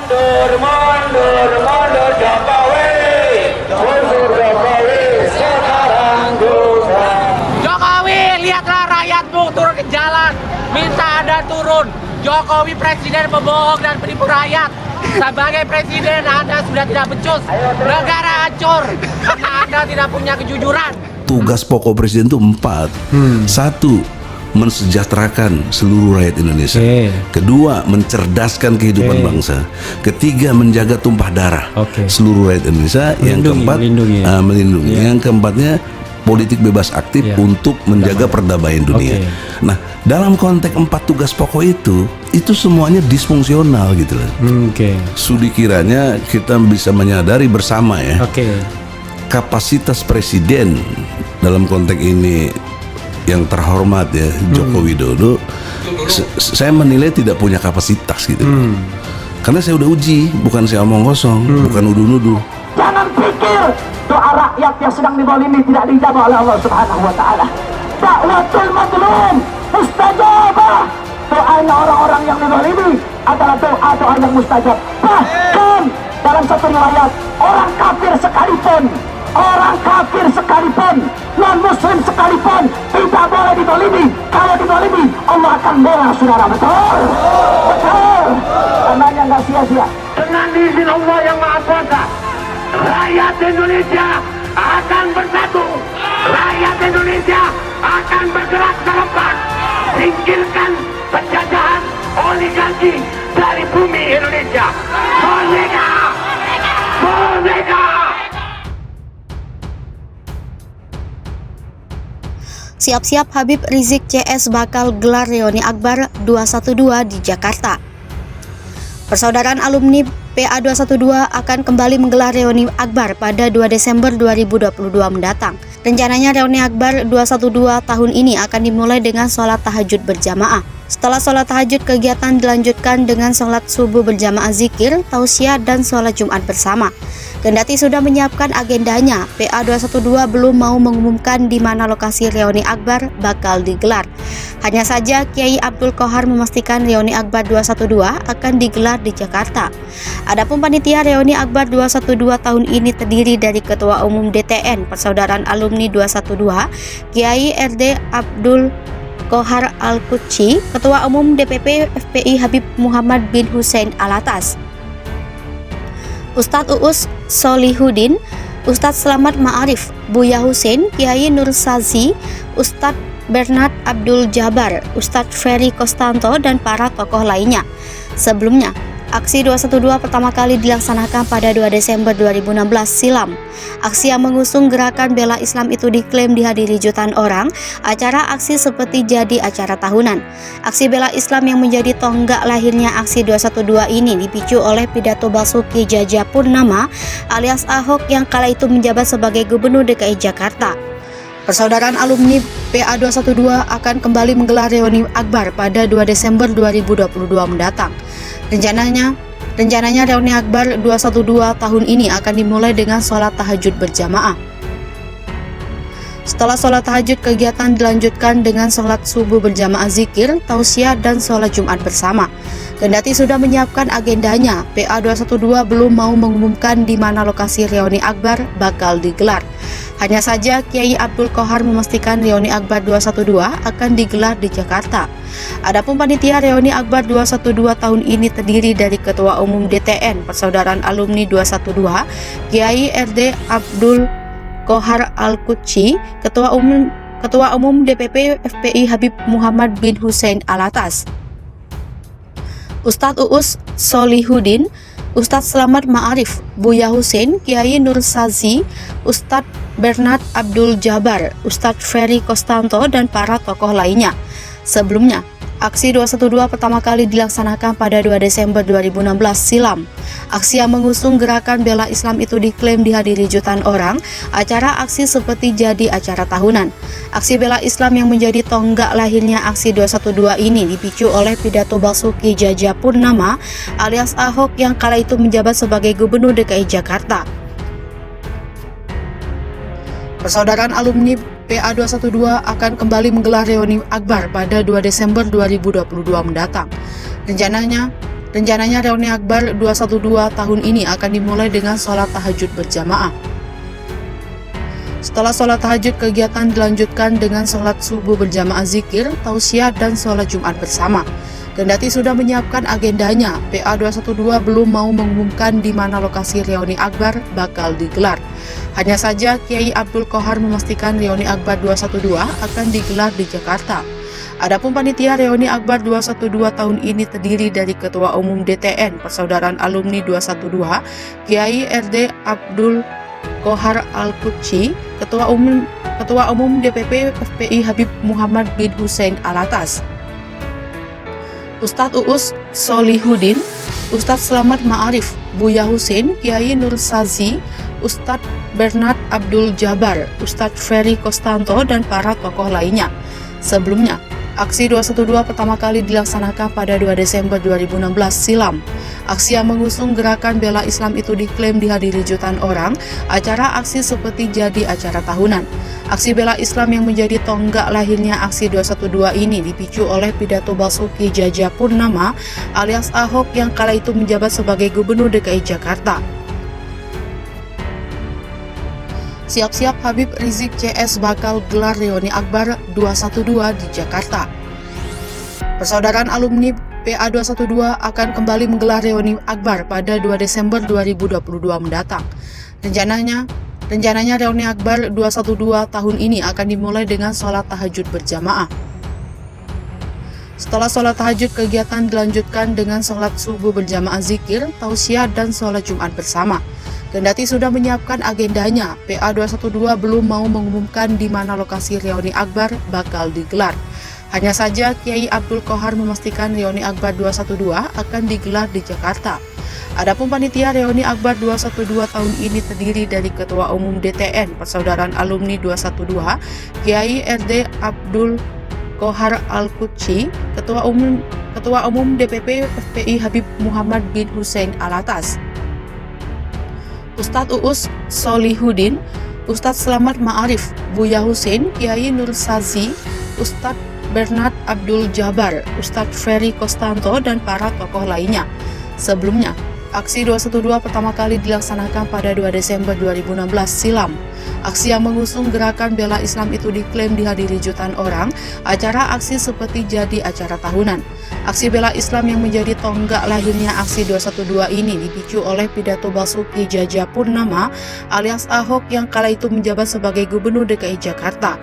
Mundur, mundur, mundur Jokowi. Mundur Jokowi, sekarang juga. Jokowi, lihatlah rakyatmu turun ke jalan. Minta Anda turun. Jokowi presiden pembohong dan penipu rakyat. Sebagai presiden Anda sudah tidak becus. Negara hancur karena Anda tidak punya kejujuran. Tugas pokok presiden itu 4. Satu, mensejahterakan seluruh rakyat Indonesia. Kedua, mencerdaskan kehidupan bangsa. Ketiga, menjaga tumpah darah seluruh rakyat Indonesia. Yang keempat, melindungi. Yang keempatnya, politik bebas aktif untuk menjaga perdamaian dunia. Nah, dalam konteks 4 tugas pokok itu semuanya disfungsional gitu loh. Sudi kiranya kita bisa menyadari bersama ya. Kapasitas presiden dalam konteks ini yang terhormat ya, Joko Widodo, saya menilai tidak punya kapasitas gitu. Karena saya udah uji, bukan saya omong kosong, bukan nuduh-nuduh. Jangan pikir doa rakyat yang sedang dizalimi tidak dijawab oleh Allah Subhanahu wa taala. Da'watul mazlum mustajabah. Doanya orang-orang yang dizalimi adalah doa yang mustajab. Bahkan dalam satu riwayat, orang kafir sekalipun, non-muslim sekalipun tidak boleh dizalimi. Kalau dizalimi, Allah akan bela saudara. Betul. Karenanya nggak sia-sia. Dengan izin Allah yang Maha Kuasa, rakyat Indonesia akan bersatu. Rakyat Indonesia akan bergerak ke depan. Singkirkan penjajahan oligarki dari bumi Indonesia. Merdeka! Merdeka! Siap-siap Habib Rizik CS bakal gelar reuni Akbar 212 di Jakarta. Persaudaraan alumni PA212 akan kembali menggelar reuni Akbar pada 2 Desember 2022 mendatang. Rencananya reuni Akbar 212 tahun ini akan dimulai dengan sholat tahajud berjamaah. Setelah sholat tahajud, kegiatan dilanjutkan dengan sholat subuh berjamaah, zikir, tausiah, dan sholat Jumat bersama. Kendati sudah menyiapkan agendanya, PA212 belum mau mengumumkan di mana lokasi reuni Akbar bakal digelar. Hanya saja Kiai Abdul Qohar memastikan reuni Akbar 212 akan digelar di Jakarta. Adapun panitia reuni Akbar 212 tahun ini terdiri dari Ketua Umum DTN Persaudaraan Alumni 212, Kiai RD Abdul Qohar Al-Qudsi, Ketua Umum DPP FPI Habib Muhammad bin Hussein Alatas, Ustadz Uus Solihuddin, Ustadz Slamet Ma'arif, Buya Husein, Kiai Nur Sazi, Ustadz Bernard Abdul Jabar, Ustadz Ferry Kostanto, dan para tokoh lainnya. Sebelumnya, aksi 212 pertama kali dilaksanakan pada 2 Desember 2016 silam. Aksi yang mengusung gerakan bela Islam itu diklaim dihadiri jutaan orang. Acara aksi seperti jadi acara tahunan. Aksi bela Islam yang menjadi tonggak lahirnya aksi 212 ini dipicu oleh pidato Basuki Cahayapurnama alias Ahok yang kala itu menjabat sebagai Gubernur DKI Jakarta. Persaudaraan alumni PA212 akan kembali menggelar reuni Akbar pada 2 Desember 2022 mendatang. Rencananya reuni Akbar 212 tahun ini akan dimulai dengan sholat tahajud berjamaah. Setelah sholat tahajud, kegiatan dilanjutkan dengan sholat subuh berjamaah, zikir, tausiah, dan sholat Jumat bersama. Kendati sudah menyiapkan agendanya, PA212 belum mau mengumumkan di mana lokasi reuni Akbar bakal digelar. Hanya saja Kiai Abdul Qohar memastikan reuni Akbar 212 akan digelar di Jakarta. Adapun panitia reuni Akbar 212 tahun ini terdiri dari Ketua Umum DTN Persaudaraan Alumni 212, Kiai RD Abdul Qohar Al-Qudsi, Ketua Umum DPP FPI Habib Muhammad bin Hussein Alatas, Ustadz Uus Solihuddin, Ustadz Slamet Ma'arif, Buya Husein, Kiai Nur Sazi, Ustadz Bernard Abdul Jabar, Ustadz Ferry Kostanto, dan para tokoh lainnya. Sebelumnya, aksi 212 pertama kali dilaksanakan pada 2 Desember 2016 silam. Aksi yang mengusung gerakan bela Islam itu diklaim dihadiri jutaan orang. Acara aksi seperti jadi acara tahunan. Aksi bela Islam yang menjadi tonggak lahirnya aksi 212 ini dipicu oleh pidato Basuki Cahayapurnama alias Ahok yang kala itu menjabat sebagai Gubernur DKI Jakarta. Persaudaraan alumni PA212 akan kembali menggelar reuni Akbar pada 2 Desember 2022 mendatang. Rencananya, Rencananya reuni Akbar 212 tahun ini akan dimulai dengan sholat tahajud berjamaah. Setelah sholat tahajud, kegiatan dilanjutkan dengan sholat subuh berjamaah zikir, tausiah, dan sholat Jumat bersama. Kendati sudah menyiapkan agendanya, PA 212 belum mau mengumumkan di mana lokasi reuni Akbar bakal digelar. Hanya saja Kiai Abdul Qohar memastikan reuni Akbar 212 akan digelar di Jakarta. Adapun panitia reuni Akbar 212 tahun ini terdiri dari Ketua Umum DTN Persaudaraan Alumni 212, Kiai RD Abdul Qohar Al-Qudsi, Ketua Umum DPP FPI Habib Muhammad bin Hussein Alatas, Ustadz Uus Solihuddin, Ustadz Slamet Ma'arif, Buya Husin, Kiai Nur Sazi, Ustadz Bernard Abdul Jabar, Ustadz Ferry Kostanto, dan para tokoh lainnya. Sebelumnya, aksi 212 pertama kali dilaksanakan pada 2 Desember 2016 silam. Aksi yang mengusung gerakan bela Islam itu diklaim dihadiri jutaan orang. Acara aksi seperti jadi acara tahunan. Aksi bela Islam yang menjadi tonggak lahirnya aksi 212 ini dipicu oleh pidato Basuki Cahayapurnama alias Ahok yang kala itu menjabat sebagai Gubernur DKI Jakarta. Siap-siap Habib Rizik CS bakal gelar reuni Akbar 212 di Jakarta. Persaudaraan alumni PA 212 akan kembali menggelar reuni Akbar pada 2 Desember 2022 mendatang. Rencananya reuni Akbar 212 tahun ini akan dimulai dengan sholat tahajud berjamaah. Setelah sholat tahajud, kegiatan dilanjutkan dengan sholat subuh berjamaah zikir, tausiah, dan sholat Jumat bersama. Kendati sudah menyiapkan agendanya, PA 212 belum mau mengumumkan di mana lokasi reuni Akbar bakal digelar. Hanya saja Kiai Abdul Qohar memastikan reuni Akbar 212 akan digelar di Jakarta. Adapun panitia reuni Akbar 212 tahun ini terdiri dari Ketua Umum DTN Persaudaraan Alumni 212, Kiai RD Abdul Qohar Al-Qudsi, Ketua Umum DPP FPI Habib Muhammad bin Hussein Alatas, Ustadz Uus Solihuddin, Ustadz Slamet Ma'arif, Buya Husin, Kiai Nur Sazi, Ustadz Bernard Abdul Jabar, Ustadz Ferry Kostanto, dan para tokoh lainnya. Sebelumnya, aksi 212 pertama kali dilaksanakan pada 2 Desember 2016 silam. Aksi yang mengusung gerakan bela Islam itu diklaim dihadiri jutaan orang. Acara aksi seperti jadi acara tahunan. Aksi bela Islam yang menjadi tonggak lahirnya aksi 212 ini dipicu oleh pidato Basuki Cahayapurnama alias Ahok yang kala itu menjabat sebagai Gubernur DKI Jakarta.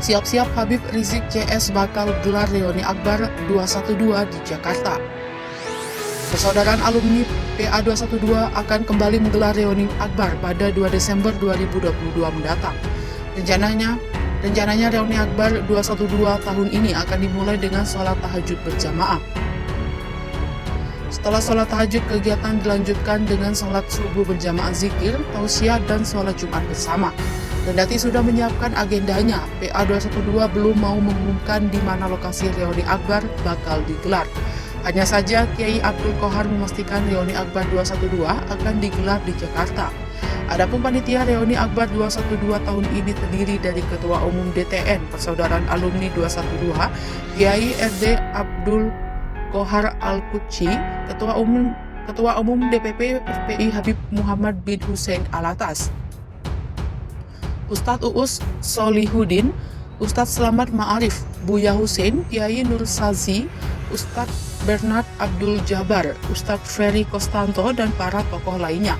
Siap-siap Habib Rizik CS bakal gelar reuni Akbar 212 di Jakarta. Persaudaraan alumni PA 212 akan kembali menggelar reuni Akbar pada 2 Desember 2022 mendatang. Rencananya reuni Akbar 212 tahun ini akan dimulai dengan sholat tahajud berjamaah. Setelah sholat tahajud, kegiatan dilanjutkan dengan sholat subuh berjamaah zikir, tausiah, dan sholat Jumat bersama. Kendati sudah menyiapkan agendanya, PA 212 belum mau mengumumkan di mana lokasi reuni Akbar bakal digelar. Hanya saja Kiai Abdul Qohar memastikan reuni Akbar 212 akan digelar di Jakarta. Adapun panitia reuni Akbar 212 tahun ini terdiri dari Ketua Umum DTN Persaudaraan Alumni 212, Kiai RD Abdul Qohar Al-Qudsi, Ketua Umum DPP FPI Habib Muhammad bin Hussein Alatas, Ustadz Uus Solihuddin, Ustadz Slamet Ma'arif, Buya Husin, Kiai Nur Sazi, Ustadz Bernard Abdul Jabar, Ustadz Ferry Kostanto, dan para tokoh lainnya.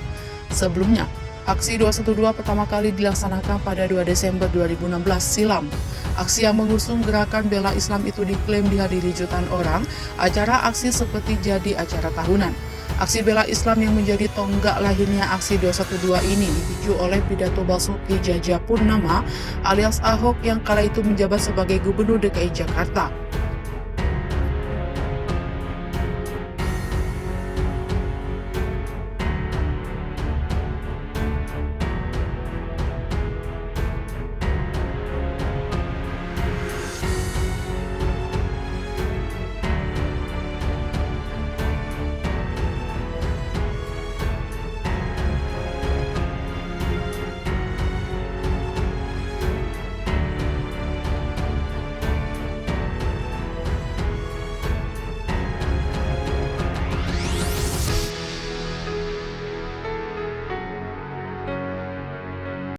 Sebelumnya, aksi 212 pertama kali dilaksanakan pada 2 Desember 2016 silam. Aksi yang mengusung gerakan bela Islam itu diklaim dihadiri jutaan orang. Acara aksi seperti jadi acara tahunan. Aksi bela Islam yang menjadi tonggak lahirnya aksi 212 ini dipicu oleh pidato Basuki Cahayapurnama alias Ahok yang kala itu menjabat sebagai Gubernur DKI Jakarta.